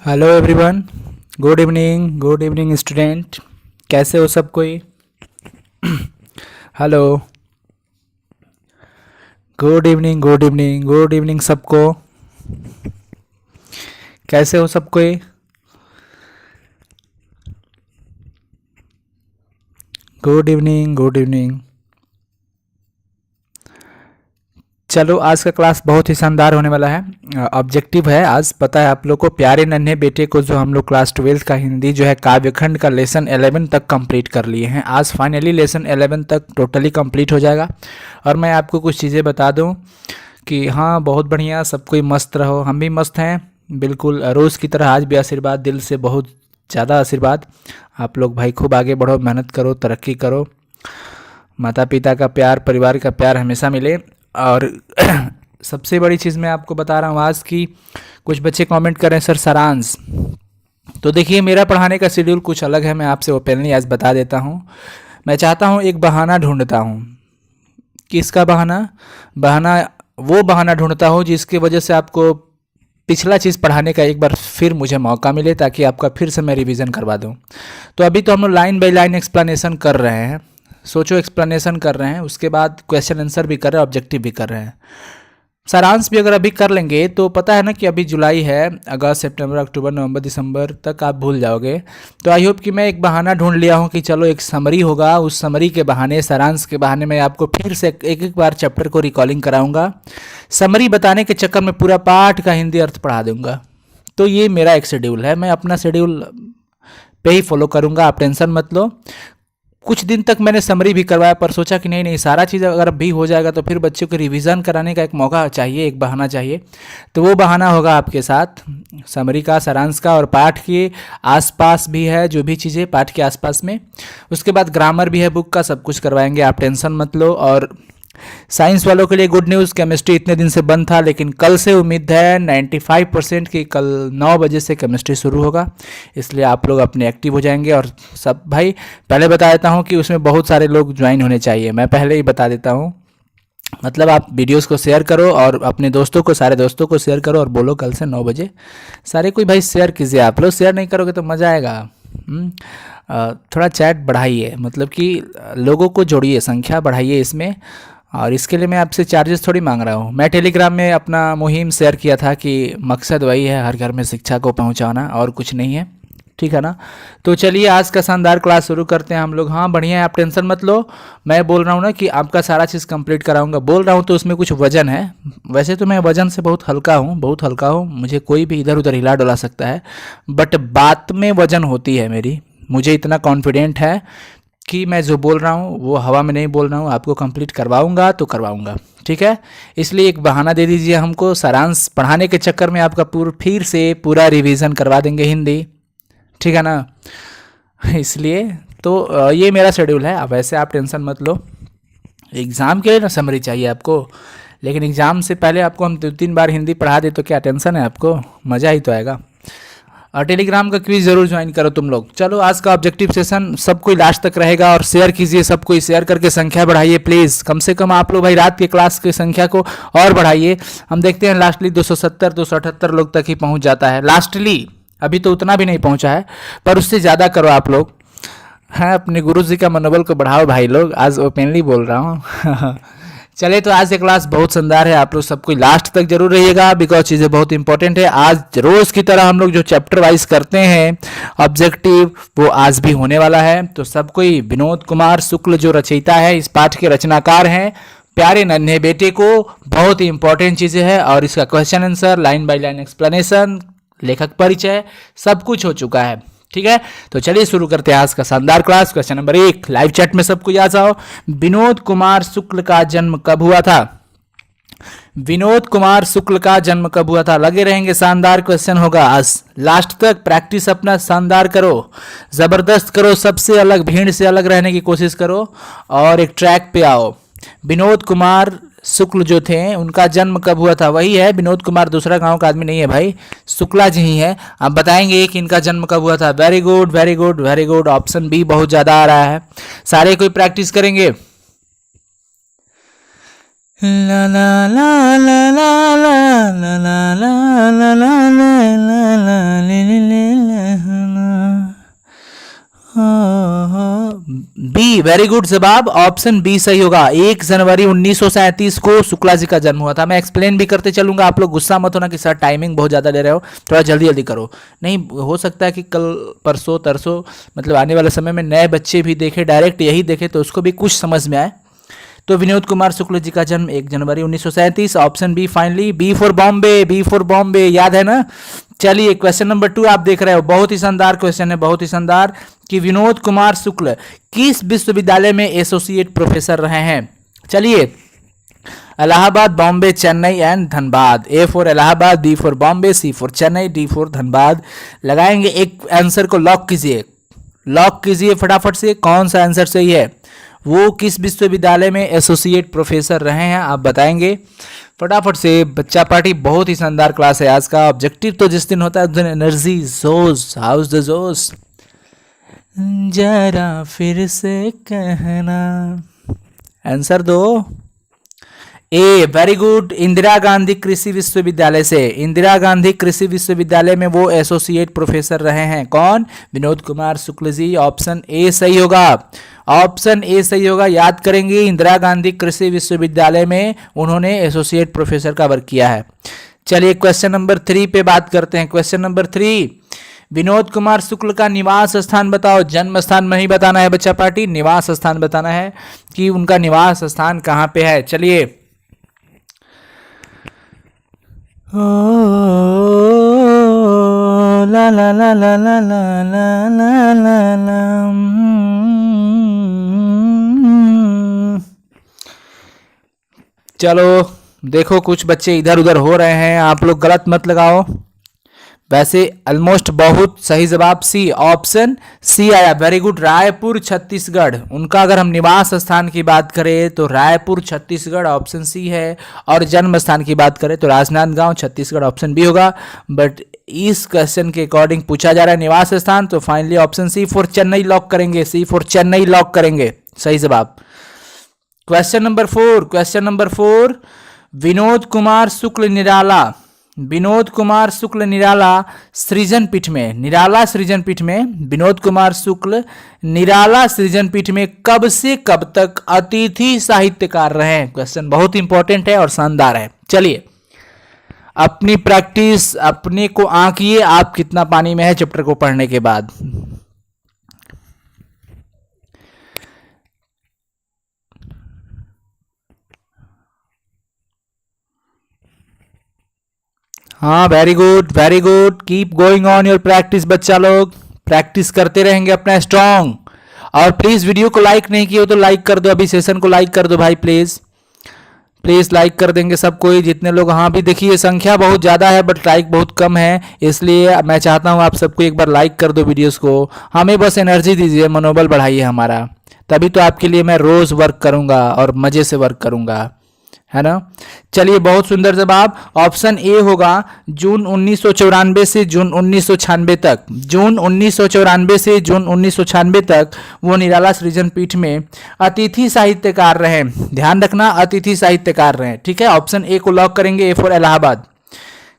Hello everyone. Good evening student. कैसे हो सब कोई? हेलो। गुड इवनिंग सबको। कैसे हो सब कोई? Good evening. चलो, आज का क्लास बहुत ही शानदार होने वाला है। ऑब्जेक्टिव है आज, पता है आप लोग को, प्यारे नन्हे बेटे को जो हम लोग क्लास 12 का हिंदी जो है काव्यखंड का लेसन 11 तक कंप्लीट कर लिए हैं। आज फाइनली लेसन 11 तक टोटली कंप्लीट हो जाएगा। और मैं आपको कुछ चीज़ें बता दूं कि हाँ, बहुत बढ़िया, सब कोई मस्त रहो, हम भी मस्त हैं बिल्कुल। रोज़ की तरह आज भी आशीर्वाद, दिल से बहुत ज़्यादा आशीर्वाद। आप लोग भाई खूब आगे बढ़ो, मेहनत करो, तरक्की करो, माता पिता का प्यार, परिवार का प्यार हमेशा मिले। और सबसे बड़ी चीज़ मैं आपको बता रहा हूँ आज की, कुछ बच्चे कमेंट कर रहे हैं सर सारांश। तो देखिए, मेरा पढ़ाने का शेड्यूल कुछ अलग है, मैं आपसे ओपनली आज बता देता हूँ। मैं चाहता हूँ, एक बहाना ढूंढता हूँ। किसका बहाना? बहाना, वो बहाना ढूंढता हूँ जिसकी वजह से आपको पिछला चीज़ पढ़ाने का एक बार फिर मुझे मौका मिले, ताकि आपका फिर से मैं रिवीजन करवा दूँ। तो अभी तो हम लोग लाइन बाई लाइन एक्सप्लेनेशन कर रहे हैं। सोचो, एक्सप्लेनेशन कर रहे हैं, उसके बाद क्वेश्चन आंसर भी कर रहे हैं, ऑब्जेक्टिव भी कर रहे हैं। सारांश भी अगर अभी कर लेंगे तो पता है ना कि अभी जुलाई है, अगस्त सितंबर अक्टूबर नवंबर दिसंबर तक आप भूल जाओगे। तो आई होप कि मैं एक बहाना ढूंढ लिया हूँ कि चलो एक समरी होगा, उस समरी के बहाने, सारांश के बहाने मैं आपको फिर से एक एक बार चैप्टर को रिकॉलिंग कराऊंगा। समरी बताने के चक्कर में पूरा पाठ का हिंदी अर्थ पढ़ा दूंगा। तो ये मेरा एक शेड्यूल है, मैं अपना शेड्यूल पे ही फॉलो करूंगा, आप टेंशन मत लो। कुछ दिन तक मैंने समरी भी करवाया, पर सोचा कि नहीं नहीं, सारा चीज़ अगर भी हो जाएगा तो फिर बच्चों को रिवीजन कराने का एक मौका चाहिए, एक बहाना चाहिए। तो वो बहाना होगा आपके साथ समरी का, सारांश का, और पाठ के आसपास भी है जो भी चीज़ें पाठ के आसपास में। उसके बाद ग्रामर भी है बुक का, सब कुछ करवाएंगे, आप टेंशन मत लो। और साइंस वालों के लिए गुड न्यूज़, केमिस्ट्री इतने दिन से बंद था, लेकिन कल से उम्मीद है 95% की, कल 9 बजे से केमिस्ट्री शुरू होगा, इसलिए आप लोग अपने एक्टिव हो जाएंगे। और सब भाई, पहले बता देता हूँ कि उसमें बहुत सारे लोग ज्वाइन होने चाहिए, मैं पहले ही बता देता हूँ। मतलब आप वीडियोस को शेयर करो और अपने दोस्तों को, सारे दोस्तों को शेयर करो और बोलो कल से 9 बजे सारे कोई भाई शेयर कीजिए। आप लोग शेयर नहीं करोगे तो मज़ा आएगा। थोड़ा चैट बढ़ाइए, मतलब कि लोगों को जोड़िए, संख्या बढ़ाइए इसमें। और इसके लिए मैं आपसे चार्जेस थोड़ी मांग रहा हूँ। मैं टेलीग्राम में अपना मुहिम शेयर किया था कि मकसद वही है, हर घर में शिक्षा को पहुँचाना, और कुछ नहीं है, ठीक है ना? तो चलिए आज का शानदार क्लास शुरू करते हैं हम लोग। हाँ बढ़िया है, आप टेंशन मत लो। मैं बोल रहा हूँ ना कि आपका सारा चीज़ कंप्लीट कराऊंगा, बोल रहा हूँ तो उसमें कुछ वजन है। वैसे तो मैं वजन से बहुत हल्का हूँ, बहुत हल्का हूँ, मुझे कोई भी इधर उधर हिला डुला सकता है, बट बात में वजन होती है मेरी। मुझे इतना कॉन्फिडेंट है कि मैं जो बोल रहा हूँ वो हवा में नहीं बोल रहा हूँ, आपको कंप्लीट करवाऊंगा तो करवाऊंगा, ठीक है? इसलिए एक बहाना दे दीजिए हमको, सारांश पढ़ाने के चक्कर में आपका फिर से पूरा रिवीजन करवा देंगे हिंदी, ठीक है ना? इसलिए तो ये मेरा शेड्यूल है। अब वैसे आप टेंशन मत लो, एग्ज़ाम के लिए ना समरी चाहिए आपको, लेकिन एग्ज़ाम से पहले आपको हम 2-3 बार हिंदी पढ़ा दे तो क्या टेंशन है आपको? मज़ा ही तो आएगा। और टेलीग्राम का क्विज जरूर ज्वाइन करो तुम लोग। चलो, आज का ऑब्जेक्टिव सेशन सब कोई लास्ट तक रहेगा, और शेयर कीजिए, सब कोई शेयर करके संख्या बढ़ाइए प्लीज़। कम से कम आप लोग भाई रात के क्लास की संख्या को और बढ़ाइए। हम देखते हैं लास्टली 270 278 लोग तक ही पहुंच जाता है लास्टली, अभी तो उतना भी नहीं पहुंचा है, पर उससे ज़्यादा करो आप लोग। हाँ, अपने गुरु जी का मनोबल को बढ़ाओ भाई लोग, आज ओपनली बोल रहा हूँ। चलिए, तो आज से क्लास बहुत शानदार है, आप लोग सब कोई लास्ट तक जरूर रहिएगा, बिकॉज चीज़ें बहुत इंपॉर्टेंट है। आज रोज की तरह हम लोग जो चैप्टर वाइज करते हैं ऑब्जेक्टिव, वो आज भी होने वाला है। तो सब कोई, विनोद कुमार शुक्ल जो रचयिता है, इस पाठ के रचनाकार हैं, प्यारे नन्हे बेटे को, बहुत ही इंपॉर्टेंट चीज़ें हैं। और इसका question answer, line by line explanation, लेखक परिचय, सब कुछ हो चुका है, ठीक है? तो चलिए शुरू करते हैं आज का शानदार class. Question number 1, live chat में सबको याद आओ, विनोद कुमार शुक्ल का जन्म कब हुआ था? विनोद कुमार शुक्ल का जन्म कब हुआ था? लगे रहेंगे, शानदार क्वेश्चन होगा आज, लास्ट तक प्रैक्टिस अपना शानदार करो, जबरदस्त करो, सबसे अलग, भीड़ से अलग रहने की कोशिश करो और एक ट्रैक पे आओ। विनोद कुमार शुक्ल जो थे, उनका जन्म कब हुआ था? वही है विनोद कुमार, दूसरा गांव का आदमी नहीं है भाई, शुक्ला जी ही है। आप बताएंगे कि इनका जन्म कब हुआ था। Very good very good very good, option B बहुत ज्यादा आ रहा है। सारे कोई प्रैक्टिस करेंगे। ला ला ला ला ला ला ला ला ला ला ला ला ला ला ला वेरी गुड जवाब ऑप्शन बी सही होगा। 1 जनवरी 1937 को शुक्ला जी का जन्म हुआ था। मैं एक्सप्लेन भी करते चलूंगा, आप लोग गुस्सा मत होना कि सर टाइमिंग बहुत ज़्यादा ले रहे हो, थोड़ा जल्दी जल्दी करो। नहीं हो सकता है कि कल परसों तरसों मतलब आने वाले समय में नए बच्चे भी देखें, डायरेक्ट यही देखें तो उसको भी कुछ समझ में आए। तो विनोद कुमार शुक्ल जी का जन्म 1 जनवरी 1937, option B finally, B for Bombay, B for Bombay, याद है ना। चलिए क्वेश्चन नंबर 2 आप देख रहे हो, बहुत ही शानदार क्वेश्चन है, बहुत ही शानदार, कि विनोद कुमार शुक्ल किस विश्वविद्यालय में एसोसिएट प्रोफेसर रहे हैं। चलिए, Allahabad, Bombay, Chennai and Dhanbad. A for Allahabad, B for Bombay, C for Chennai, D for Dhanbad. लगाएंगे, एक आंसर को लॉक कीजिए, लॉक कीजिए फटाफट से, कौन सा आंसर सही है, वो किस विश्वविद्यालय में एसोसिएट प्रोफेसर रहे हैं आप बताएंगे फटाफट से। बच्चा पार्टी बहुत ही शानदार क्लास है आज का। ऑब्जेक्टिव तो जिस दिन होता है उस दिन एनर्जी, जोश, हाउस द जोश, जरा फिर से कहना, आंसर दो। A very good, Indira Gandhi कृषि विश्वविद्यालय से, इंदिरा गांधी कृषि विश्वविद्यालय में वो एसोसिएट प्रोफेसर रहे हैं। कौन? विनोद कुमार शुक्ल जी। ऑप्शन ए सही होगा, ऑप्शन ए सही होगा। याद करेंगे, इंदिरा गांधी कृषि विश्वविद्यालय में उन्होंने एसोसिएट प्रोफेसर का वर्क किया है। चलिए क्वेश्चन नंबर 3 पे बात करते हैं। क्वेश्चन नंबर 3, विनोद कुमार शुक्ल का निवास स्थान बताओ। जन्म स्थान नहीं बताना है बच्चा पार्टी, निवास स्थान बताना है कि उनका निवास स्थान कहाँ पे है। चलिए, ला ला ला ला ला ला ला ला ला। चलो देखो, कुछ बच्चे इधर उधर हो रहे हैं, आप लोग गलत मत लगाओ। वैसे ऑलमोस्ट बहुत सही जवाब सी, ऑप्शन सी आया। Very good, Raipur Chhattisgarh. उनका अगर हम निवास स्थान की बात करें तो रायपुर छत्तीसगढ़, ऑप्शन सी है। और जन्म स्थान की बात करें तो राजनांदगांव छत्तीसगढ़, ऑप्शन बी होगा। बट इस क्वेश्चन के अकॉर्डिंग पूछा जा रहा है निवास स्थान, तो finally option C for Chennai lock करेंगे, सी फॉर चेन्नई लॉक करेंगे, सही जवाब। Question number 4, question number 4, Vinod Kumar Shukla Nirala, Vinod Kumar Shukla Nirala Srijan Peeth में, निराला सृजन पीठ में विनोद कुमार शुक्ल निराला सृजन पीठ में कब से कब तक अतिथि साहित्यकार रहे हैं। क्वेश्चन बहुत इंपॉर्टेंट है और शानदार है। चलिए, अपनी प्रैक्टिस अपने को आंकिए, आप कितना पानी में है चैप्टर को पढ़ने के बाद। हाँ, very good, very good, keep going on your practice. बच्चा लोग प्रैक्टिस करते रहेंगे अपना स्ट्रॉन्ग। और प्लीज वीडियो को लाइक नहीं किए हो तो लाइक कर दो, अभी सेशन को लाइक कर दो भाई, प्लीज प्लीज लाइक कर देंगे सब कोई, जितने लोग। हाँ भी देखिए, संख्या बहुत ज़्यादा है बट लाइक बहुत कम है, इसलिए मैं चाहता हूँ आप सबको एक बार लाइक कर दो वीडियोस को। हमें बस एनर्जी दीजिए, मनोबल बढ़ाइए हमारा, तभी तो आपके लिए मैं रोज़ वर्क करूँगा और मज़े से वर्क करूँगा, है ना। चलिए, बहुत सुंदर जवाब ऑप्शन ए होगा। जून 1994 से जून 1996 तक, जून 1994 से जून 1996 तक वो निराला सृजन पीठ में अतिथि साहित्यकार रहे। ध्यान रखना, अतिथि साहित्यकार रहे, ठीक है। ऑप्शन ए को लॉक करेंगे, ए फॉर इलाहाबाद।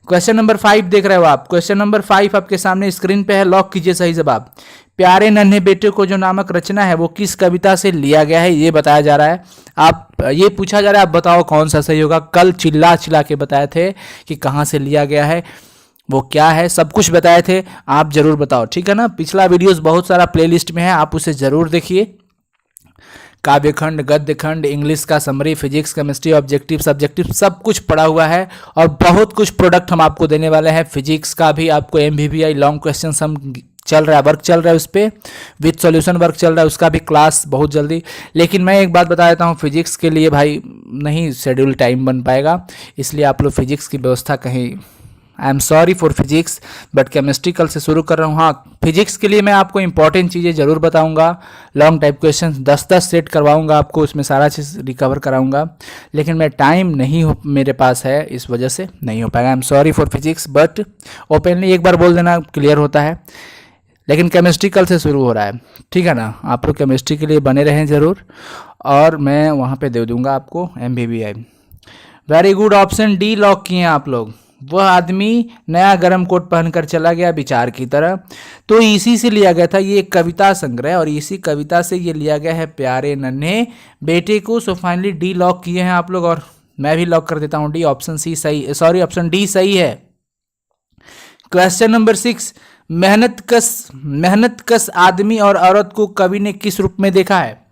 क्वेश्चन नंबर 5 देख रहे हो आप, क्वेश्चन नंबर 5 आपके सामने स्क्रीन पे है, लॉक कीजिए सही जवाब। प्यारे नन्हे बेटे को जो नामक रचना है वो किस कविता से लिया गया है, ये बताया जा रहा है। आप ये पूछा जा रहा है, आप बताओ कौन सा सही होगा। कल चिल्ला चिल्ला के बताए थे कि कहाँ से लिया गया है, वो क्या है, सब कुछ बताए थे, आप जरूर बताओ, ठीक है ना। पिछला वीडियोस बहुत सारा प्लेलिस्ट में है, आप उसे जरूर देखिए। काव्यखंड, गद्यखंड, इंग्लिश का summary, physics, chemistry, objective, subjective, सब कुछ पढ़ा हुआ है। और बहुत कुछ प्रोडक्ट हम आपको देने वाले हैं। फिजिक्स का भी आपको MVVI लॉन्ग क्वेश्चन हम चल रहा है, वर्क चल रहा है उस पर, विथ सॉल्यूशन वर्क चल रहा है, उसका भी क्लास बहुत जल्दी। लेकिन मैं एक बात बता देता हूँ, फिजिक्स के लिए भाई नहीं शेड्यूल टाइम बन पाएगा, इसलिए आप लोग फिजिक्स की व्यवस्था कहीं, I am sorry for physics, but chemistry कल से शुरू कर रहा हूँ। हाँ, फिजिक्स के लिए मैं आपको इंपॉर्टेंट चीज़ें ज़रूर बताऊँगा, लॉन्ग टाइप क्वेश्चन 10-10 सेट करवाऊँगा आपको, उसमें सारा चीज़ रिकवर कराऊँगा। लेकिन मैं टाइम नहीं हो मेरे पास है, इस वजह से नहीं हो पाएगा। I am sorry for physics, but openly एक बार बोल देना, क्लियर होता है। लेकिन केमिस्ट्री कल से शुरू हो रहा है, ठीक है ना। आप लोग केमिस्ट्री के लिए बने रहें ज़रूर, और मैं वहाँ पे दे दूँगा आपको MVVI। Very good, option D lock किए हैं आप लोग, वह आदमी नया गर्म कोट पहनकर चला गया विचार की तरह। तो इसी से लिया गया था, ये एक कविता संग्रह है और इसी कविता से ये लिया गया है प्यारे नन्हे बेटे को। सो फाइनली डी लॉक किए हैं आप लोग और मैं भी लॉक कर देता हूं डी। ऑप्शन सी सही, सॉरी ऑप्शन डी सही है। क्वेश्चन नंबर 6, मेहनत कश आदमी और औरत को कवि ने किस रूप में देखा है?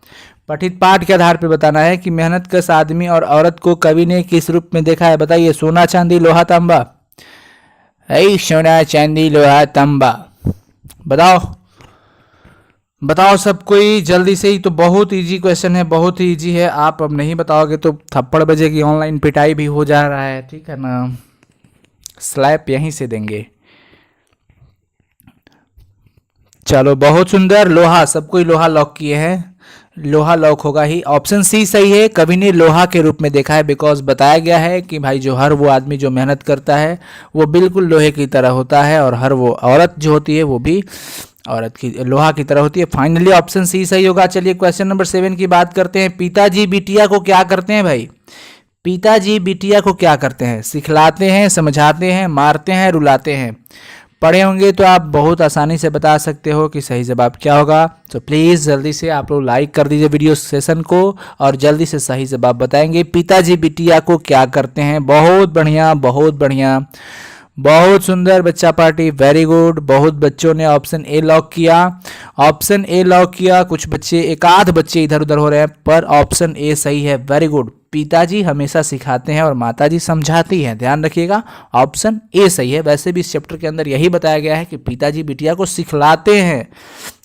पठित पाठ के आधार पर बताना है कि मेहनत कश आदमी और औरत को कवि ने किस रूप में देखा है। बताइए। सोना चांदी लोहा तांबा, ऐ सोना चांदी लोहा तांबा, बताओ बताओ सब कोई जल्दी से ही। तो बहुत इजी क्वेश्चन है, बहुत ही इजी है। आप अब नहीं बताओगे तो थप्पड़ बजेगी, ऑनलाइन पिटाई भी हो जा रहा है, ठीक है ना। स्लैप यहीं से देंगे। चलो बहुत सुंदर, लोहा, सब कोई लोहा लॉक किए हैं। लोहा लॉक होगा ही। ऑप्शन सी सही है, कवि ने लोहा के रूप में देखा है। बिकॉज बताया गया है कि भाई जो हर वो आदमी जो मेहनत करता है वो बिल्कुल लोहे की तरह होता है और हर वो औरत जो होती है वो भी औरत की लोहा की तरह होती है। फाइनली ऑप्शन सी सही होगा। चलिए क्वेश्चन नंबर 7 की बात करते हैं। पिताजी बिटिया को क्या करते हैं भाई? पिताजी बिटिया को क्या करते हैं? सिखलाते हैं, समझाते हैं, मारते हैं, रुलाते हैं। पढ़े होंगे तो आप बहुत आसानी से बता सकते हो कि सही जवाब क्या होगा। तो प्लीज़ जल्दी से आप लोग लाइक कर दीजिए वीडियो सेशन को और जल्दी से सही जवाब बताएंगे। पिताजी बिटिया को क्या करते हैं? बहुत बढ़िया, बहुत बढ़िया, बहुत सुंदर बच्चा पार्टी, वेरी गुड। बहुत बच्चों ने ऑप्शन ए लॉक किया, ऑप्शन ए लॉक किया। कुछ बच्चे, एक आध बच्चे इधर उधर हो रहे हैं पर ऑप्शन ए सही है, वेरी गुड। पिताजी हमेशा सिखाते हैं और माताजी समझाती हैं, ध्यान रखिएगा, ऑप्शन ए सही है। वैसे भी इस चैप्टर के अंदर यही बताया गया है कि पिताजी बिटिया को सिखलाते हैं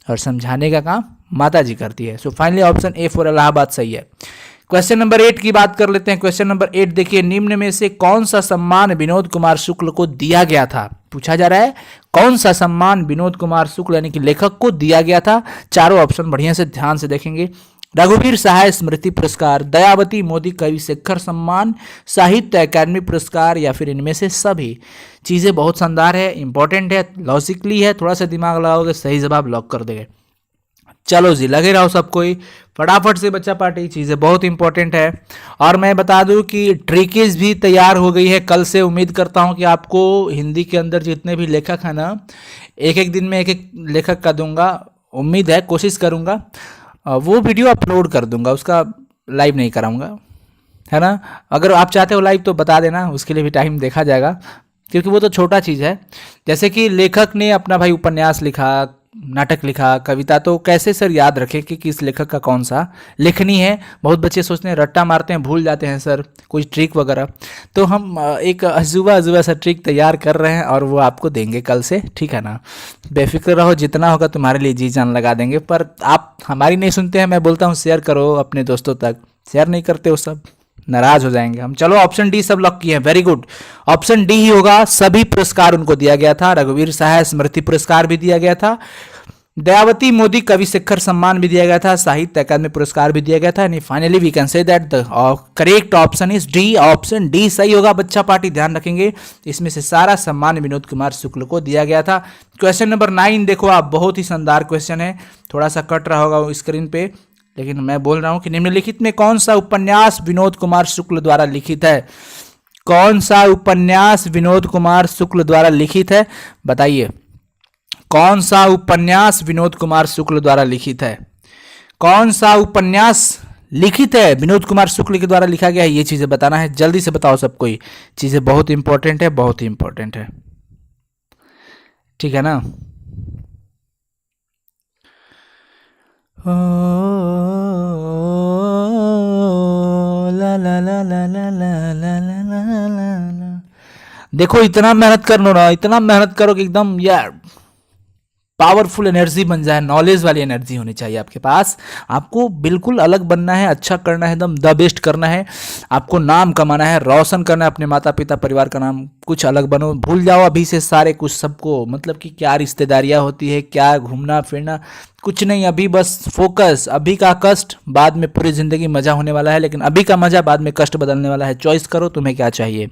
और समझाने का काम माताजी करती है। So finally option A for Allahabad सही है। क्वेश्चन नंबर 8 की बात कर लेते हैं। क्वेश्चन नंबर 8 देखिए, निम्न में से कौन सा सम्मान विनोद कुमार शुक्ल को दिया गया था? पूछा जा रहा है कौन सा सम्मान विनोद कुमार शुक्ल यानी कि लेखक को दिया गया था। चारों ऑप्शन बढ़िया से ध्यान से देखेंगे। रघुवीर सहाय स्मृति पुरस्कार, दयावती मोदी कवि शेखर सम्मान, साहित्य अकादमी पुरस्कार या फिर इनमें से सभी। चीजें बहुत शानदार है, इंपॉर्टेंट है, लॉजिकली है, थोड़ा सा दिमाग लगाओगे सही जवाब लॉक कर देंगे। चलो जी, लगे रहो सब कोई फटाफट से बच्चा पार्टी, चीज़ें बहुत इंपॉर्टेंट है। और मैं बता दूं कि ट्रिकीज भी तैयार हो गई है कल से। उम्मीद करता हूं कि आपको हिंदी के अंदर जितने भी लेखक हैं ना, एक एक दिन में एक एक लेखक का दूंगा। उम्मीद है, कोशिश करूंगा, वो वीडियो अपलोड कर दूंगा, उसका लाइव नहीं कराऊंगा, है ना। अगर आप चाहते हो लाइव तो बता देना, उसके लिए भी टाइम देखा जाएगा क्योंकि वो तो छोटा चीज़ है। जैसे कि लेखक ने अपना भाई उपन्यास लिखा, नाटक लिखा, कविता, तो कैसे सर याद रखें कि किस लेखक का कौन सा लेखनी है। बहुत बच्चे सोचते हैं, रट्टा मारते हैं, भूल जाते हैं सर, कोई ट्रिक वगैरह। तो हम एक अजूबा सा ट्रिक तैयार कर रहे हैं और वो आपको देंगे कल से, ठीक है ना। बेफिक्र रहो, जितना होगा तुम्हारे लिए जी जान लगा देंगे। पर आप हमारी नहीं सुनते हैं, मैं बोलता हूँ शेयर करो अपने दोस्तों तक, शेयर नहीं करते हो, सब नाराज हो जाएंगे हम। चलो ऑप्शन डी सब लॉक किए हैं, वेरी गुड। ऑप्शन डी ही होगा, सभी पुरस्कार उनको दिया गया था। रघुवीर सहाय स्मृति पुरस्कार भी दिया गया था, दयावती मोदी कवि शेखर सम्मान भी दिया गया था, साहित्य अकादमी पुरस्कार भी दिया गया था। यानी finally we can say that the correct option is D. Option D सही होगा बच्चा पार्टी, ध्यान रखेंगे। इसमें से सारा सम्मान विनोद कुमार शुक्ल को दिया गया था। क्वेश्चन नंबर 9 देखो आप, बहुत ही शानदार क्वेश्चन है, थोड़ा सा कट रहा होगा स्क्रीन पे, लेकिन मैं बोल रहा हूं कि निम्नलिखित में कौन सा उपन्यास विनोद कुमार शुक्ल द्वारा लिखित है? कौन सा उपन्यास विनोद कुमार शुक्ल द्वारा लिखित है? बताइए, कौन सा उपन्यास विनोद कुमार शुक्ल द्वारा लिखित है? कौन सा उपन्यास लिखित है विनोद कुमार शुक्ल के द्वारा लिखा गया है? ये चीजें बताना है, जल्दी से बताओ सब कोई। चीजें बहुत इंपॉर्टेंट है, बहुत ही इंपॉर्टेंट है, ठीक है ना। देखो इतना मेहनत करो ना, इतना मेहनत करो कि एकदम यार पावरफुल एनर्जी बन जाए, नॉलेज वाली एनर्जी होनी चाहिए आपके पास। आपको बिल्कुल अलग बनना है, अच्छा करना है, एकदम द बेस्ट करना है, आपको नाम कमाना है, रोशन करना है अपने माता पिता परिवार का नाम। कुछ अलग बनो, भूल जाओ अभी से सारे कुछ सबको, मतलब कि क्या रिश्तेदारियां होती है, क्या घूमना फिरना, कुछ नहीं। अभी बस फोकस, अभी का कष्ट बाद में पूरी जिंदगी मजा होने वाला है, लेकिन अभी का मजा बाद में कष्ट बदलने वाला है। चॉइस करो तुम्हें क्या चाहिए।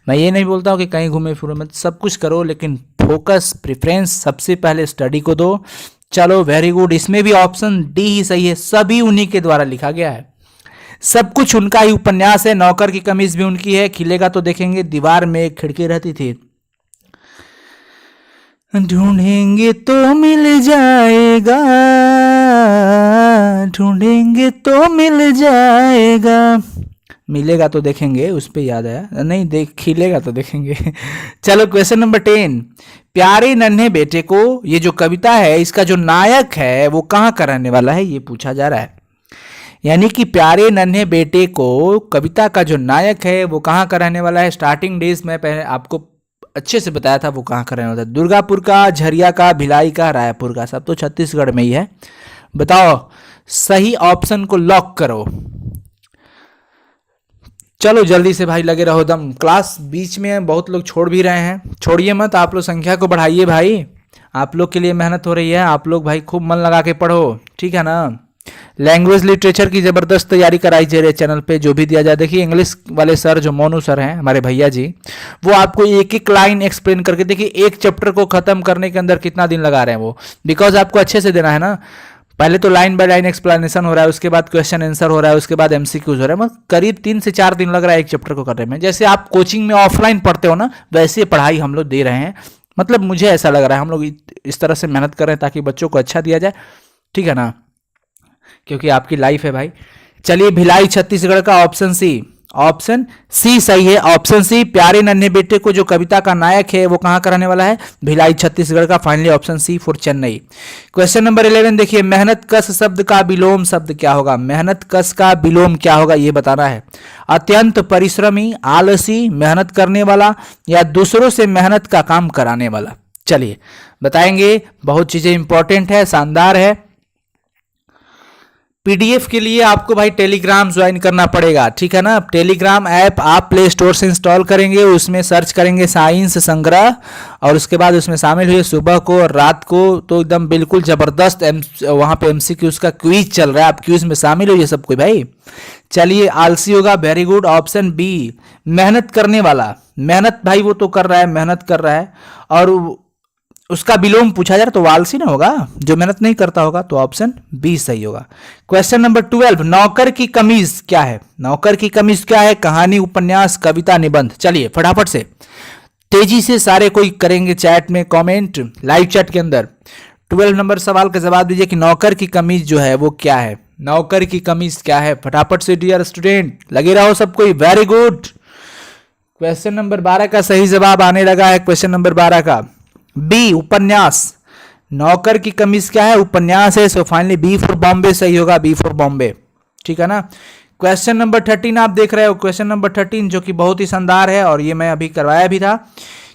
मैं ये नहीं बोलता हूँ कि कहीं घूमे फिरो मत, सब कुछ करो, लेकिन फोकस प्रेफरेंस सबसे पहले स्टडी को दो। चलो वेरी गुड, इसमें भी ऑप्शन डी ही सही है, सभी उन्हीं के द्वारा लिखा गया है। सब कुछ उनका ही उपन्यास है। नौकर की कमीज भी उनकी है। खिलेगा तो देखेंगे, दीवार में एक खिड़की रहती थी, ढूंढेंगे तो मिल जाएगा, ढूंढेंगे तो मिल जाएगा, मिलेगा तो देखेंगे, उस पे याद आया, नहीं देख खिलेगा तो देखेंगे। चलो क्वेश्चन नंबर 10, प्यारे नन्हे बेटे को, ये जो कविता है इसका जो नायक है वो कहाँ का रहने वाला है, ये पूछा जा रहा है। यानी कि प्यारे नन्हे बेटे को कविता का जो नायक है वो कहाँ का रहने वाला है। स्टार्टिंग डेज में पहले आपको अच्छे से बताया था वो कहाँ का रहने वाला था। दुर्गापुर का, झरिया का, भिलाई का, रायपुर का, सब तो छत्तीसगढ़ में ही है। बताओ, सही ऑप्शन को लॉक करो। चलो जल्दी से भाई, लगे रहो दम। क्लास बीच में बहुत लोग छोड़ भी रहे हैं, छोड़िए मत, आप लोग संख्या को बढ़ाइए भाई, आप लोग के लिए मेहनत हो रही है। आप लोग भाई खूब मन लगा के पढ़ो, ठीक है ना। लैंग्वेज लिटरेचर की ज़बरदस्त तैयारी कराई जा रही है चैनल पे, जो भी दिया जाए। देखिए इंग्लिश वाले सर जो मोनू सर हैं हमारे भैया जी, वो आपको एक एक लाइन एक्सप्लेन करके, देखिए एक चैप्टर को खत्म करने के अंदर कितना दिन लगा रहे हैं वो, बिकॉज आपको अच्छे से देना है ना। पहले तो लाइन बाय लाइन एक्सप्लेनेशन हो रहा है, उसके बाद क्वेश्चन आंसर हो रहा है, उसके बाद एमसीक्यूज हो रहा है। मतलब करीब 3 से 4 दिन लग रहा है एक चैप्टर को करने में। जैसे आप कोचिंग में ऑफलाइन पढ़ते हो ना, वैसे पढ़ाई हम लोग दे रहे हैं। मतलब मुझे ऐसा लग रहा है हम लोग इस तरह से मेहनत कर रहे हैं ताकि बच्चों को अच्छा दिया जाए, ठीक है ना, क्योंकि आपकी लाइफ है भाई। चलिए, भिलाई छत्तीसगढ़ का ऑप्शन सी, ऑप्शन सी सही है। ऑप्शन सी, प्यारे नन्हे बेटे को जो कविता का नायक है वो कहाँ का रहने वाला है, भिलाई छत्तीसगढ़ का। Finally option C for Chennai. Question number 11 देखिए, मेहनत कश शब्द का विलोम शब्द क्या होगा। मेहनत कश का विलोम क्या होगा ये बताना है। अत्यंत परिश्रमी, आलसी, मेहनत करने वाला, या दूसरों से मेहनत का काम कराने वाला। चलिए बताएंगे, बहुत चीजें इंपॉर्टेंट है, शानदार है। पीडीएफ के लिए आपको भाई टेलीग्राम ज्वाइन करना पड़ेगा, ठीक है ना। टेलीग्राम ऐप आप प्ले स्टोर से इंस्टॉल करेंगे, उसमें सर्च करेंगे साइंस संग्रह, और उसके बाद उसमें शामिल हुए सुबह को और रात को, तो एकदम बिल्कुल जबरदस्त वहां पे एमसीक्यूज का क्विज चल रहा है, आप क्विज में शामिल होइए सब कोई भाई। चलिए, आलसी होगा, वेरी गुड। ऑप्शन बी, मेहनत करने वाला, मेहनत भाई वो तो कर रहा है, मेहनत कर रहा है, और उसका विलोम पूछा जा रहा तो आलसी ना होगा, जो मेहनत नहीं करता होगा, तो ऑप्शन बी सही होगा। क्वेश्चन नंबर 12, नौकर की कमीज क्या है। नौकर की कमीज क्या है, कहानी, उपन्यास, कविता, निबंध। चलिए फटाफट से तेजी से सारे कोई करेंगे चैट में कमेंट, लाइव चैट के अंदर 12 नंबर सवाल का जवाब दीजिए कि नौकर की कमीज जो है वो क्या है। नौकर की कमीज क्या है, फटाफट से डियर स्टूडेंट लगे रहो सब कोई, वेरी गुड। क्वेश्चन नंबर 12 का सही जवाब आने लगा है। क्वेश्चन नंबर 12 का बी, उपन्यास। नौकर की कमीज क्या है, उपन्यास है। So finally B for Bombay सही होगा, बी फॉर बॉम्बे, ठीक है ना। क्वेश्चन नंबर 13 आप देख रहे हो। क्वेश्चन नंबर 13 जो कि बहुत ही शानदार है, और ये मैं अभी करवाया भी था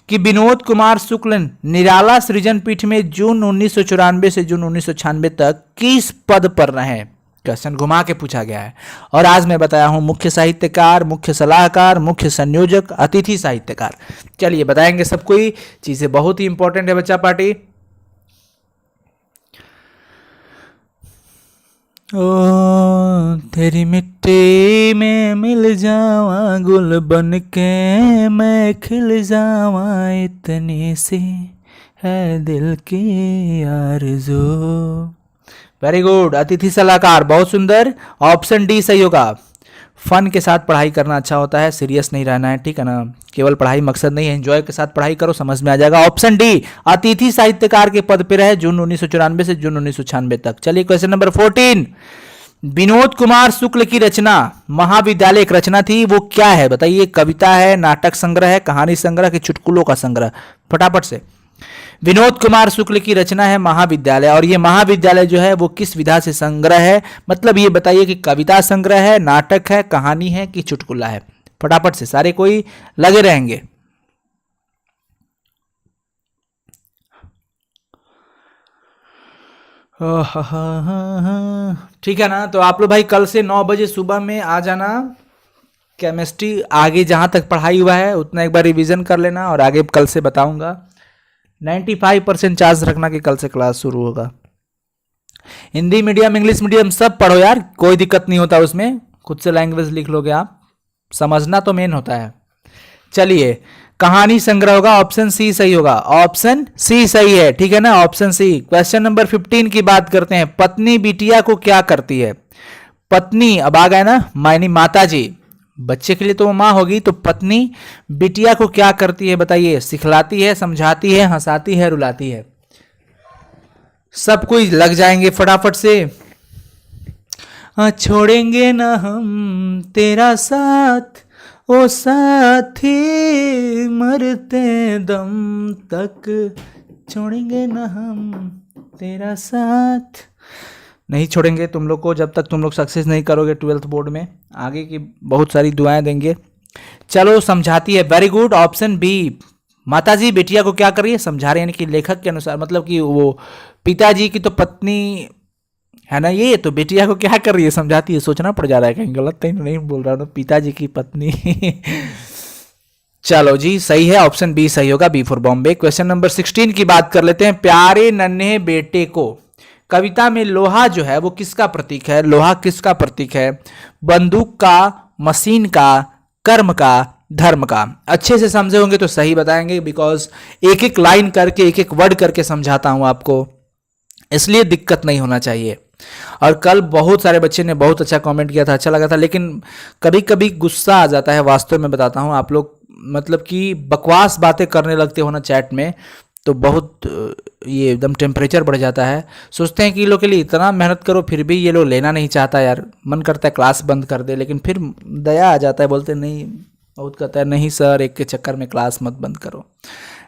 कि विनोद कुमार शुक्ल निराला सृजन पीठ में जून 1994 से जून 1996 तक किस पद पर रहे। क्वेश्चन घुमा के पूछा गया है, और आज मैं बताया हूं मुख्य साहित्यकार, मुख्य सलाहकार, मुख्य संयोजक, अतिथि साहित्यकार। चलिए बताएंगे सब कोई, चीजें बहुत ही इंपॉर्टेंट है बच्चा पार्टी। ओ तेरी मिट्टी में मिल जावा, गुल बन के मैं खिल जावा, इतनी सी है दिल की आरज़ू। वेरी गुड, अतिथि सलाहकार, बहुत सुंदर। ऑप्शन डी सही होगा। फन के साथ पढ़ाई करना अच्छा होता है, सीरियस नहीं रहना है, ठीक है ना। केवल पढ़ाई मकसद नहीं है, एंजॉय के साथ पढ़ाई करो, समझ में आ जाएगा। ऑप्शन डी, अतिथि साहित्यकार के पद पर रहे जून 1994 से जून 1996 तक। चलिए क्वेश्चन नंबर 14, विनोद कुमार शुक्ल की रचना महाविद्यालय एक रचना थी, वो क्या है बताइए। कविता है, नाटक संग्रह है, कहानी संग्रह के चुटकुलों का संग्रह। फटाफट से, विनोद कुमार शुक्ल की रचना है महाविद्यालय, और ये महाविद्यालय जो है वो किस विधा से संग्रह है, मतलब ये बताइए कि कविता संग्रह है, नाटक है, कहानी है कि चुटकुला है। फटाफट से सारे कोई लगे रहेंगे। ठीक है ना। तो आप लोग भाई कल से 9 बजे सुबह में आ जाना। केमिस्ट्री आगे जहां तक पढ़ाई हुआ है उतना एक बार रिवीजन कर लेना, और आगे कल से बताऊंगा। 95% चांस रखना कि कल से क्लास शुरू होगा। हिंदी मीडियम, इंग्लिश मीडियम सब पढ़ो यार, कोई दिक्कत नहीं होता उसमें, खुद से लैंग्वेज लिख लोगे आप, समझना तो मेन होता है। चलिए, कहानी संग्रह होगा, ऑप्शन सी सही होगा, ऑप्शन सी सही है, ठीक है ना, ऑप्शन सी। क्वेश्चन नंबर 15 की बात करते हैं, पत्नी बिटिया को क्या करती है। पत्नी, अब आ गए ना, मायनी माता जी, बच्चे के लिए तो वो माँ होगी, तो पत्नी बिटिया को क्या करती है बताइए? सिखलाती है, समझाती है, हंसाती है, रुलाती है। सब कोई लग जाएंगे फटाफट से। छोड़ेंगे ना हम तेरा साथ, ओ साथी मरते दम तक, छोड़ेंगे ना हम तेरा साथ। नहीं छोड़ेंगे तुम लोग को जब तक तुम लोग सक्सेस नहीं करोगे 12th बोर्ड में। आगे की बहुत सारी दुआएं देंगे। चलो, समझाती है, वेरी गुड, ऑप्शन बी। माताजी बेटिया को क्या कर रही है? समझा रहे हैं, यानी कि लेखक के अनुसार, मतलब कि वो पिताजी की तो पत्नी है ना, ये तो बेटिया को क्या कर रही है? समझाती है। सोचना पड़ जा रहा है कहीं गलत तो नहीं बोल रहा हूँ, पिताजी की पत्नी। चलो जी, सही है, ऑप्शन बी सही होगा, B for Bombay. Question number 16 की बात कर लेते हैं। प्यारे नन्हे बेटे को, कविता में लोहा जो है वो किसका प्रतीक है? लोहा किसका प्रतीक है? बंदूक का, मशीन का, कर्म का, धर्म का? अच्छे से समझे होंगे तो सही बताएंगे, बिकॉज एक एक लाइन करके, एक एक वर्ड करके समझाता हूं आपको, इसलिए दिक्कत नहीं होना चाहिए। और कल बहुत सारे बच्चे ने बहुत अच्छा कमेंट किया था, अच्छा लगा था, लेकिन कभी कभी गुस्सा आ जाता है, वास्तव में बताता हूँ। आप लोग मतलब कि बकवास बातें करने लगते हो ना चैट में, तो बहुत ये एकदम टेम्परेचर बढ़ जाता है। सोचते हैं कि ये लोग के लिए इतना मेहनत करो, फिर भी ये लोग लेना नहीं चाहता यार, मन करता है क्लास बंद कर दे, लेकिन फिर दया आ जाता है, बोलते नहीं, बहुत कहता है नहीं सर, एक के चक्कर में क्लास मत बंद करो।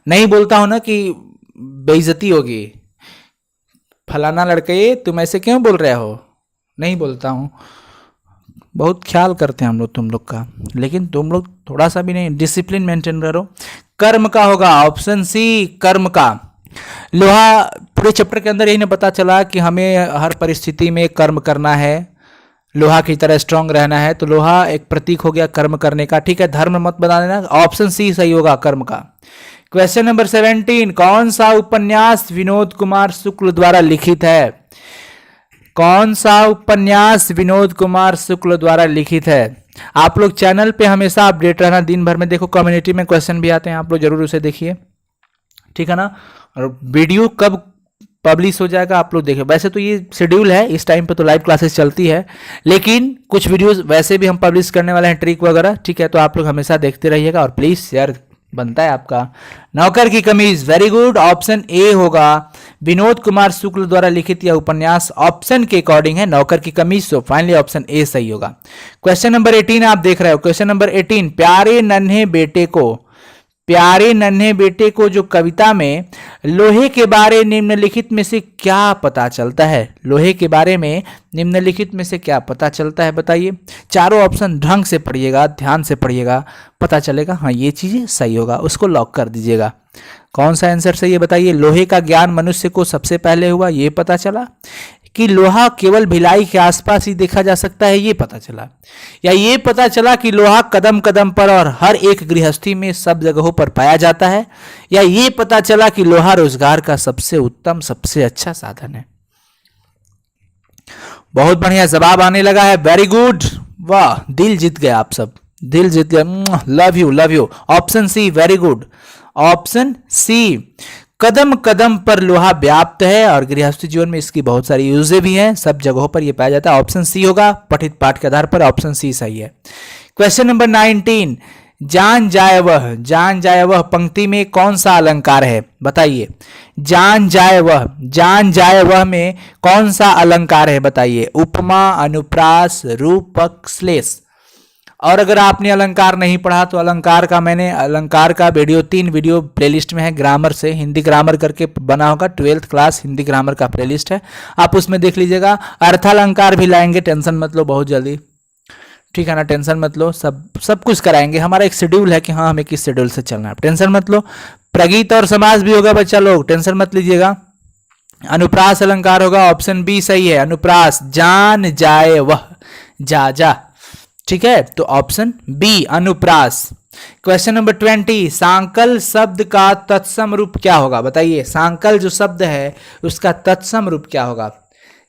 नहीं बोलता हूँ ना कि बेइज्जती होगी, फलाना लड़के तुम ऐसे क्यों बोल रहे हो, नहीं बोलता हूँ। बहुत ख्याल करते हैं हम लोग तुम लोग का, लेकिन तुम लोग थोड़ा सा भी नहीं, डिसिप्लिन मेंटेन करो। कर्म का होगा, ऑप्शन सी, कर्म का। लोहा, पूरे चैप्टर के अंदर यही ना पता चला कि हमें हर परिस्थिति में कर्म करना है, लोहा की तरह स्ट्रांग रहना है, तो लोहा एक प्रतीक हो गया कर्म करने का। ठीक है, धर्म मत बता देना, ऑप्शन सी सही होगा, कर्म का। क्वेश्चन नंबर 17, कौन सा उपन्यास विनोद कुमार शुक्ल द्वारा लिखित है? कौन सा उपन्यास विनोद कुमार शुक्ल द्वारा लिखित है? आप लोग चैनल पे हमेशा अपडेट रहना, दिन भर में देखो कम्युनिटी में क्वेश्चन भी आते हैं, आप लोग जरूर उसे देखिए, ठीक है ना। और वीडियो कब पब्लिश हो जाएगा आप लोग देखिए। वैसे तो ये शेड्यूल है, इस टाइम पे तो लाइव क्लासेस चलती है, लेकिन कुछ वीडियोस वैसे भी हम पब्लिश करने वाले हैं, ट्रिक वगैरह, ठीक है। तो आप लोग हमेशा देखते रहिएगा, और प्लीज शेयर बनता है आपका। नौकर की कमीज, वेरी गुड, ऑप्शन ए होगा, विनोद कुमार शुक्ल द्वारा लिखित यह उपन्यास ऑप्शन के अकॉर्डिंग है नौकर की कमीज, सो फाइनली ऑप्शन ए सही होगा। क्वेश्चन नंबर 18 आप देख रहे हो, क्वेश्चन नंबर 18, प्यारे नन्हे बेटे को, प्यारे नन्हे बेटे को जो कविता में लोहे के बारे निम्नलिखित में से क्या पता चलता है? लोहे के बारे में निम्नलिखित में से क्या पता चलता है बताइए? चारों ऑप्शन ढंग से पढ़िएगा, ध्यान से पढ़िएगा, पता चलेगा हाँ ये चीज़ सही होगा, उसको लॉक कर दीजिएगा। कौन सा आंसर सही है बताइए? लोहे का ज्ञान मनुष्य को सबसे पहले हुआ, ये पता चला, कि लोहा केवल भिलाई के आसपास ही देखा जा सकता है, ये पता चला, या ये पता चला कि लोहा कदम कदम पर और हर एक गृहस्थी में सब जगहों पर पाया जाता है, या ये पता चला कि लोहा रोजगार का सबसे उत्तम, सबसे अच्छा साधन है। बहुत बढ़िया, जवाब आने लगा है, वेरी गुड, वाह, दिल जीत गए आप सब, दिल जीत गए, love you love you. Option C, very good, option C, कदम कदम पर लोहा व्याप्त है और गृहस्थी जीवन में इसकी बहुत सारी यूजें भी हैं, सब जगहों पर यह पाया जाता है, ऑप्शन सी होगा, पठित पाठ के आधार पर ऑप्शन सी सही है। क्वेश्चन नंबर 19, जान जाए वह, जान जाए वह पंक्ति में कौन सा अलंकार है बताइए? जान जाए वह, जान जाए वह में कौन सा अलंकार है बताइए? उपमा, अनुप्रास, रूपक, श्लेष। और अगर आपने अलंकार नहीं पढ़ा तो अलंकार का मैंने अलंकार का वीडियो 3 वीडियो प्लेलिस्ट में है, ग्रामर से, हिंदी ग्रामर करके बना होगा, 12th क्लास हिंदी ग्रामर का प्लेलिस्ट है, आप उसमें देख लीजिएगा। अर्थालंकार भी लाएंगे, टेंशन मत लो, बहुत जल्दी, ठीक है ना, टेंशन मत लो, सब कुछ कराएंगे, हमारा एक शेड्यूल है कि हाँ हमें किस शेड्यूल से चलना है, टेंशन मत लो। प्रगीत और समास भी होगा बच्चा लोग, टेंशन मत लीजिएगा। अनुप्रास अलंकार होगा, ऑप्शन बी सही है, अनुप्रास, जान जाए वह, जा जा, ठीक है, तो ऑप्शन बी अनुप्रास। क्वेश्चन नंबर 20, सांकल शब्द का तत्सम रूप क्या होगा बताइए? सांकल जो शब्द है उसका तत्सम रूप क्या होगा?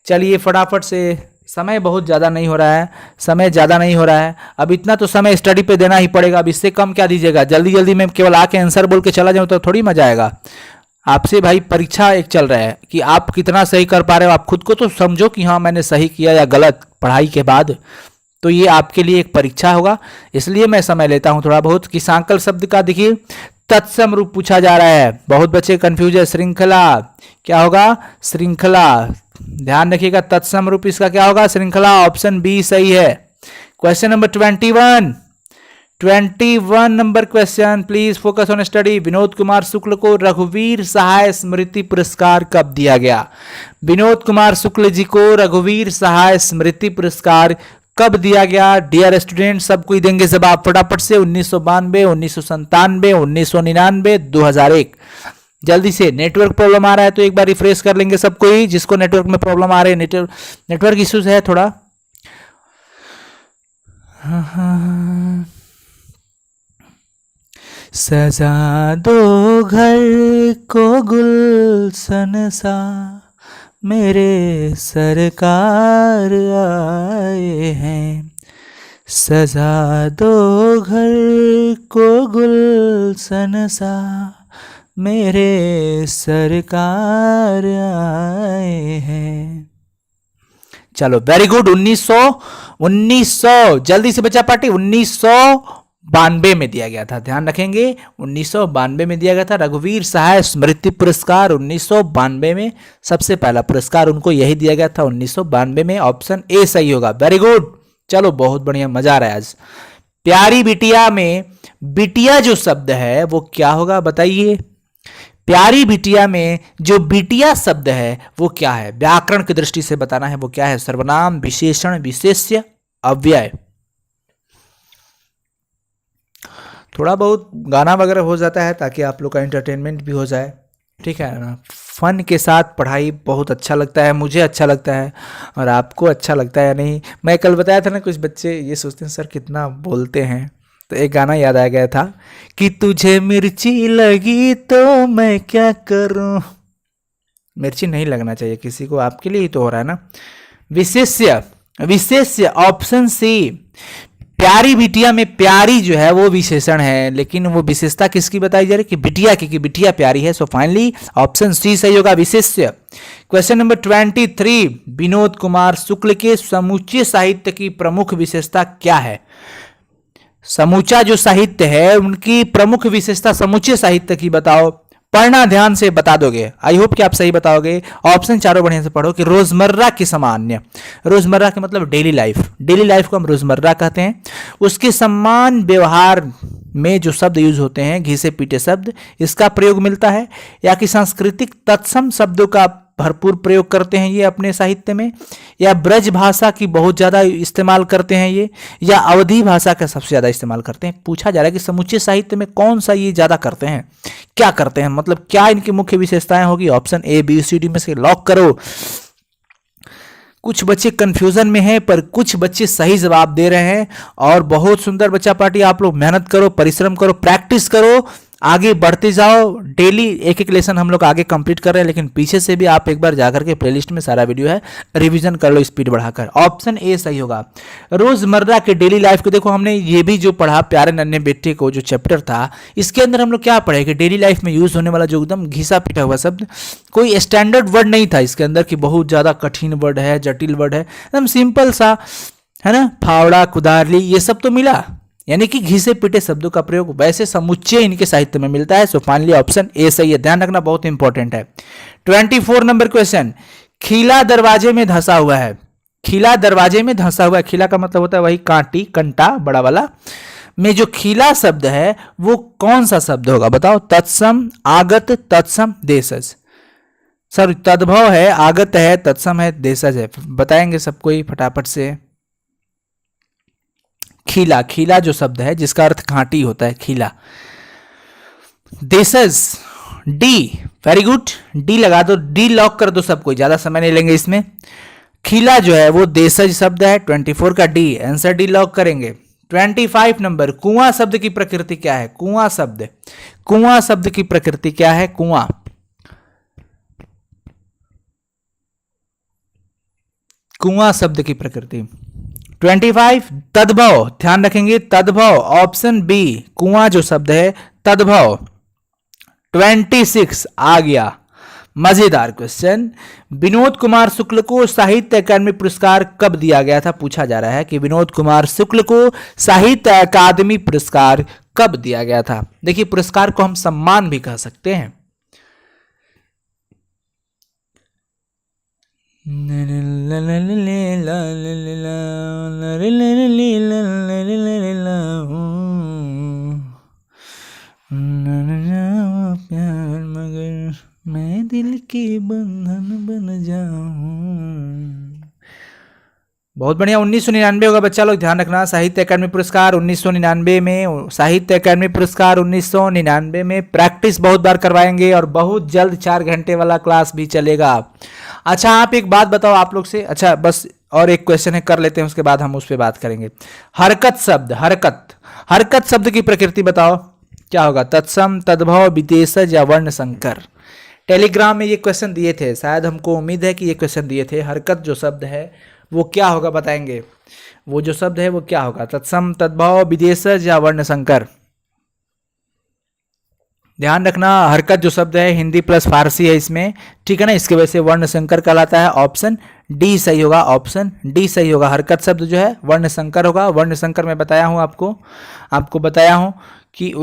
चलिए फटाफट से, समय बहुत ज़्यादा नहीं हो रहा है, समय ज़्यादा नहीं हो रहा है, अब इतना तो समय स्टडी पे देना ही पड़ेगा, अब इससे कम क्या दीजिएगा? जल्दी जल्दी मैं केवल आके आंसर बोल के चला जाऊँ तो थोड़ी मजा आएगा, आपसे भाई परीक्षा एक चल रहा है कि आप कितना सही कर पा रहे हो। आप खुद को तो समझो कि हाँ मैंने सही किया या गलत पढ़ाई के बाद। तो ये आपके लिए एक परीक्षा होगा, इसलिए मैं समय लेता हूं थोड़ा बहुत। कि सांकल शब्द का देखिए तत्सम रूप पूछा जा रहा है, बहुत बच्चे कंफ्यूज है। श्रृंखला क्या होगा? श्रृंखला, ध्यान रखिएगा तत्सम रूप इसका क्या होगा? श्रृंखला। ऑप्शन बी सही है। Question number 21 number question, please focus on study. Vinod Kumar Shukla को रघुवीर सहाय स्मृति पुरस्कार कब दिया गया? विनोद कुमार शुक्ल जी को रघुवीर सहाय स्मृति पुरस्कार कब दिया गया? डियर स्टूडेंट, सब कोई देंगे जवाब फटाफट से। 1992, 1997, 1999, 2001। जल्दी से। नेटवर्क प्रॉब्लम आ रहा है तो एक बार रिफ्रेश कर लेंगे सब कोई, जिसको नेटवर्क में प्रॉब्लम आ रही है। नेटवर्क इश्यूज है थोड़ा। सजा दो घर को गुलशन सा, मेरे सरकार आए हैं। सजा दो घर को गुलशन सा, मेरे सरकार आए हैं। चलो वेरी गुड। 1900 जल्दी से बच्चा पार्टी। 1992 में दिया गया था, ध्यान रखेंगे 1992 में दिया गया था रघुवीर सहाय स्मृति पुरस्कार। 1992 में सबसे पहला पुरस्कार उनको यही दिया गया था, 1992 में। ऑप्शन ए सही होगा। Very good. चलो बहुत बढ़िया, मजा आ रहा है आज। प्यारी बिटिया में बिटिया जो शब्द है वो क्या होगा बताइए? प्यारी बिटिया में जो बिटिया शब्द है वो क्या है? व्याकरण की दृष्टि से बताना है वो क्या है? सर्वनाम, विशेषण, विशेष्य, अव्यय। थोड़ा बहुत गाना वगैरह हो जाता है ताकि आप लोग का एंटरटेनमेंट भी हो जाए, ठीक है ना। फन के साथ पढ़ाई बहुत अच्छा लगता है, मुझे अच्छा लगता है, और आपको अच्छा लगता है या नहीं। मैं कल बताया था ना, कुछ बच्चे ये सोचते हैं सर कितना बोलते हैं, तो एक गाना याद आ गया था कि तुझे मिर्ची लगी तो मैं क्या करूं। मिर्ची नहीं लगना चाहिए किसी को, आपके लिए ही तो हो रहा है ना। विशेष्य, विशेष्य ऑप्शन सी। प्यारी बिटिया में प्यारी जो है वो विशेषण है, लेकिन वो विशेषता किसकी बताई जा रही है? कि बिटिया की, कि बिटिया प्यारी है। सो फाइनली ऑप्शन सी सही होगा, विशेष्य। क्वेश्चन नंबर 23, विनोद कुमार शुक्ल के समूचे साहित्य की प्रमुख विशेषता क्या है? समूचा जो साहित्य है उनकी प्रमुख विशेषता समूचे साहित्य की बताओ। पढ़ना ध्यान से, बता दोगे। आई होप कि आप सही बताओगे। ऑप्शन चारों बढ़िया से पढ़ो। कि रोजमर्रा के सामान्य, रोजमर्रा के मतलब डेली लाइफ, डेली लाइफ को हम रोजमर्रा कहते हैं। उसके समान व्यवहार में जो शब्द यूज होते हैं, घिसे पीटे शब्द, इसका प्रयोग मिलता है। या कि सांस्कृतिक तत्सम शब्दों का भरपूर प्रयोग करते हैं ये अपने साहित्य में। या ब्रज भाषा की बहुत ज़्यादा इस्तेमाल करते हैं ये। या अवधी भाषा का सबसे ज़्यादा इस्तेमाल करते हैं। पूछा जा रहा है कि समूचे साहित्य में कौन सा ये ज़्यादा करते हैं, क्या करते हैं, मतलब क्या इनकी मुख्य विशेषताएं होगी। Option A B C D में से लॉक करो। कुछ बच्चे कंफ्यूजन में हैं पर कुछ बच्चे सही जवाब दे रहे हैं, और बहुत सुंदर बच्चा पार्टी। आप लोग मेहनत करो, परिश्रम करो, प्रैक्टिस करो, आगे बढ़ते जाओ। डेली एक एक लेसन हम लोग आगे कंप्लीट कर रहे हैं, लेकिन पीछे से भी आप एक बार जाकर के प्लेलिस्ट में सारा वीडियो है, रिवीजन कर लो स्पीड बढ़ाकर। ऑप्शन ए सही होगा। रोजमर्रा के डेली लाइफ को देखो, हमने ये भी जो पढ़ा प्यारे नन्हे बेटे को जो चैप्टर था, इसके अंदर हम लोग क्या पढ़े कि डेली लाइफ में यूज होने वाला जो एकदम घिसा पीटा हुआ शब्द, कोई स्टैंडर्ड वर्ड नहीं था इसके अंदर कि बहुत ज्यादा कठिन वर्ड है, जटिल वर्ड है, एकदम सिंपल सा है ना। फावड़ा, कुदारली, ये सब तो मिला, यानी कि घिसे पिटे शब्दों का प्रयोग वैसे समुच्चय इनके साहित्य में मिलता है। सो फाइनली ऑप्शन ए सही है, ध्यान रखना बहुत इंपॉर्टेंट है। 24 नंबर क्वेश्चन, खीला दरवाजे में धंसा हुआ है। खीला दरवाजे में धंसा हुआ है, खीला का मतलब होता है वही कांटी, कंटा बड़ा वाला, में जो खीला शब्द है वो कौन सा शब्द होगा बताओ? तत्सम, आगत, तत्सम, देशज। सर तद्भव है, आगत है, तत्सम है, देशज है। बताएंगे सबको ही फटाफट से। खीला, खीला जो शब्द है जिसका अर्थ घाटी होता है, खीला। देशज, डी, वेरी गुड, डी लगा दो, डी लॉक कर दो सबको, ज्यादा समय नहीं लेंगे इसमें। खीला जो है वो देशज शब्द है। 24 का डी आंसर, डी लॉक करेंगे। 25 नंबर, कुआं शब्द की प्रकृति क्या है? कुआं शब्द, कुआं शब्द की प्रकृति क्या है? कुआं, कुआं शब्द की प्रकृति। 25 तद्भव, ध्यान रखेंगे तद्भव, ऑप्शन बी, कुआं जो शब्द है तद्भव। 26 आ गया। मजेदार क्वेश्चन। विनोद कुमार शुक्ल को साहित्य अकादमी पुरस्कार कब दिया गया था? पूछा जा रहा है कि विनोद कुमार शुक्ल को साहित्य अकादमी पुरस्कार कब दिया गया था। देखिए, पुरस्कार को हम सम्मान भी कह सकते हैं। प्यार मगर मैं दिल के बंधन बन जाऊं। बहुत बढ़िया। 1999 होगा बच्चा लोग, ध्यान रखना। साहित्य अकादमी पुरस्कार 1999 में, साहित्य अकादमी पुरस्कार 1999 में। प्रैक्टिस बहुत बार करवाएंगे और बहुत जल्द 4 घंटे वाला क्लास भी चलेगा। अच्छा, आप एक बात बताओ आप लोग से। अच्छा, बस और एक क्वेश्चन है, कर लेते हैं, उसके बाद हम उस पर बात करेंगे। हरकत शब्द, हरकत शब्द की प्रकृति बताओ, क्या होगा? तत्सम, तद्भव, विदेशज या वर्ण संकर? टेलीग्राम में ये क्वेश्चन दिए थे, शायद हमको उम्मीद है कि ये क्वेश्चन दिए थे। हरकत जो शब्द है वो क्या होगा बताएंगे? वो जो शब्द है वो क्या होगा? तत्सम, तद्भव, विदेशज या वर्ण संकर? ध्यान रखना, हरकत जो शब्द है हिंदी प्लस फारसी है इसमें, ठीक है ना, इसके वजह से वर्ण संकर कहलाता है। ऑप्शन डी सही होगा, ऑप्शन डी सही होगा। हरकत शब्द जो है वर्ण संकर होगा। वर्ण संकर मैं बताया हूँ आपको बताया हूँ कि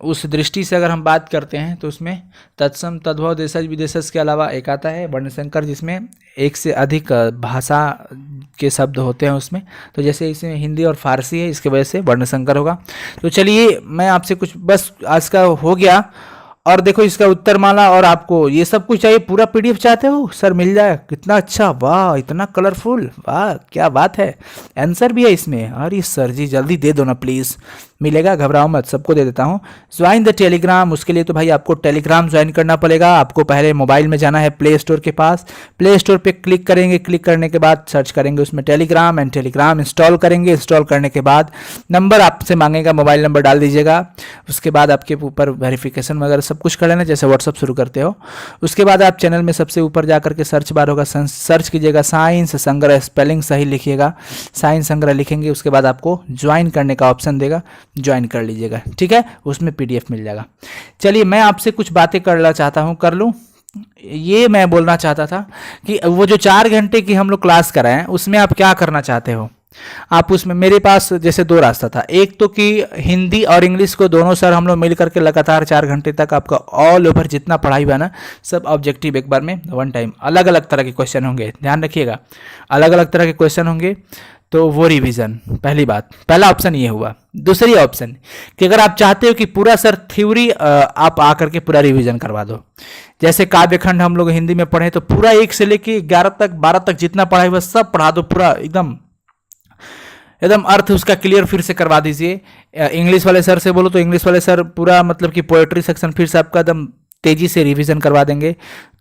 उस दृष्टि से अगर हम बात करते हैं तो उसमें तत्सम, तद्भव, देशज, विदेशज के अलावा एक आता है वर्ण संकर, जिसमें एक से अधिक भाषा के शब्द होते हैं उसमें। तो जैसे इसमें हिंदी और फारसी है, इसके वजह से वर्ण संकर होगा। तो चलिए, मैं आपसे कुछ बस आज का हो गया। और देखो इसका उत्तर माला, और आपको ये सब कुछ चाहिए, पूरा पीडीएफ चाहते हो सर मिल जाए। कितना अच्छा, वाह, इतना कलरफुल, वाह क्या बात है। आंसर भी है इसमें। अरे सर जी जल्दी दे दो ना प्लीज़, मिलेगा, घबराओ मत, सबको दे देता हूँ। ज्वाइन द टेलीग्राम, उसके लिए तो भाई आपको टेलीग्राम ज्वाइन करना पड़ेगा। आपको पहले मोबाइल में जाना है प्ले स्टोर के पास, प्ले स्टोर पे क्लिक करेंगे, क्लिक करने के बाद सर्च करेंगे उसमें टेलीग्राम, एंड टेलीग्राम इंस्टॉल करेंगे। इंस्टॉल करने के बाद नंबर आपसे मांगेगा, मोबाइल नंबर डाल दीजिएगा। उसके बाद आपके ऊपर वेरिफिकेशन वगैरह सब कुछ कर लेना, जैसे व्हाट्सअप शुरू करते हो। उसके बाद आप चैनल में सबसे ऊपर जा करके सर्च बार होगा, सर्च कीजिएगा साइंस संग्रह, स्पेलिंग सही लिखिएगा, साइंस संग्रह लिखेंगे। उसके बाद आपको ज्वाइन करने का ऑप्शन देगा, ज्वाइन कर लीजिएगा, ठीक है, उसमें पीडीएफ मिल जाएगा। चलिए, मैं आपसे कुछ बातें करना चाहता हूँ, कर लूँ। ये मैं बोलना चाहता था कि वो जो 4 घंटे की हम लोग क्लास कराएं, उसमें आप क्या करना चाहते हो? आप उसमें, मेरे पास जैसे 2 रास्ता था। एक तो कि हिंदी और इंग्लिश को दोनों सर हम लोग मिल करके लगातार 4 घंटे तक आपका ऑल ओवर जितना पढ़ाई हुआ ना, सब ऑब्जेक्टिव एक बार में वन टाइम, अलग अलग तरह के क्वेश्चन होंगे, ध्यान रखिएगा, अलग अलग तरह के क्वेश्चन होंगे। तो वो रिवीजन, पहली बात, पहला ऑप्शन ये हुआ। दूसरी ऑप्शन कि अगर आप चाहते हो कि पूरा सर थ्योरी आप आकर के पूरा रिवीजन करवा दो, जैसे काव्यखंड हम लोग हिंदी में पढ़े तो पूरा 1 से लेके 11 तक 12 तक जितना पढ़ाई हुआ सब पढ़ा दो, पूरा एकदम अर्थ उसका क्लियर फिर से करवा दीजिए। इंग्लिश वाले सर से बोलो तो इंग्लिश वाले सर पूरा मतलब कि पोएट्री सेक्शन फिर से आपका एकदम तेजी से रिवीजन करवा देंगे।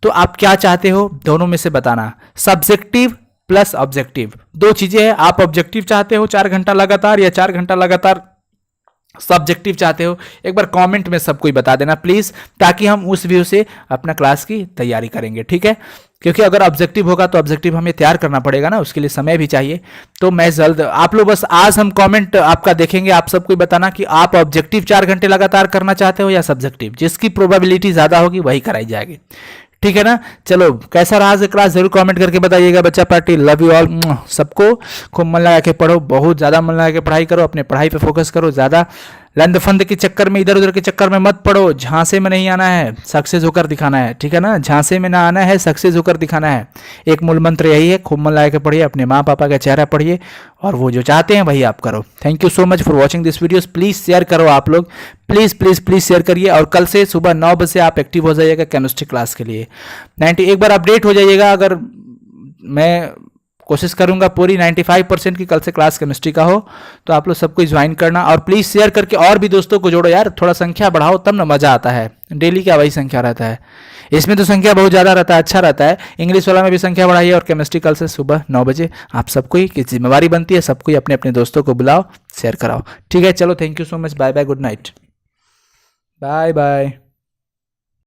तो आप क्या चाहते हो, दोनों में से बताना। सब्जेक्टिव प्लस ऑब्जेक्टिव, 2 चीजें हैं। आप ऑब्जेक्टिव चाहते हो 4 घंटा लगातार, या 4 घंटा लगातार सब्जेक्टिव चाहते हो, एक बार कमेंट में सब कोई बता देना प्लीज, ताकि हम उस व्यू से अपना क्लास की तैयारी करेंगे, ठीक है। क्योंकि अगर ऑब्जेक्टिव होगा तो ऑब्जेक्टिव हमें तैयार करना पड़ेगा ना, उसके लिए समय भी चाहिए। तो मैं जल्द, आप लोग बस आज हम कमेंट आपका देखेंगे, आप सबको बताना कि आप ऑब्जेक्टिव 4 घंटे लगातार करना चाहते हो या सब्जेक्टिव, जिसकी प्रोबेबिलिटी ज्यादा होगी वही कराई जाएगी, ठीक है ना। चलो, कैसा रहा आज क्लास जरूर कमेंट करके बताइएगा। बच्चा पार्टी लव यू ऑल, सबको खूब मन लगा के पढ़ो, बहुत ज़्यादा मन लगा के पढ़ाई करो, अपने पढ़ाई पे फोकस करो, ज़्यादा लंद फंद के चक्कर में, इधर उधर के चक्कर में मत पड़ो। झांसे में नहीं आना है, सक्सेस होकर दिखाना है, ठीक है ना। झांसे में ना आना है, सक्सेस होकर दिखाना है। एक मूल मंत्र यही है, खूब मन लगा के पढ़िए, अपने माँ पापा का चेहरा पढ़िए, और वो जो चाहते हैं वही आप करो। Thank you so much for watching this videos. Please share करो आप लोग, प्लीज़ प्लीज़ प्लीज़ शेयर करिए। और कल से सुबह 9 बजे आप एक्टिव हो जाइएगा केमिस्ट्री क्लास के लिए। 90 एक बार अपडेट हो जाइएगा, अगर मैं कोशिश करूंगा पूरी 95% की कल से क्लास केमिस्ट्री का हो, तो आप लोग सबको ज्वाइन करना, और प्लीज़ शेयर करके और भी दोस्तों को जोड़ो यार, थोड़ा संख्या बढ़ाओ तब ना मज़ा आता है। डेली क्या वही संख्या रहता है, इसमें तो संख्या बहुत ज़्यादा रहता है, अच्छा रहता है। इंग्लिश वाला में भी संख्या बढ़ाइए, और केमिस्ट्री कल से सुबह 9 बजे आप सबको ही की जिम्मेवारी बनती है, सबको ही अपने अपने दोस्तों को बुलाओ, शेयर कराओ, ठीक है। चलो, thank you so much, bye bye, good night, bye bye.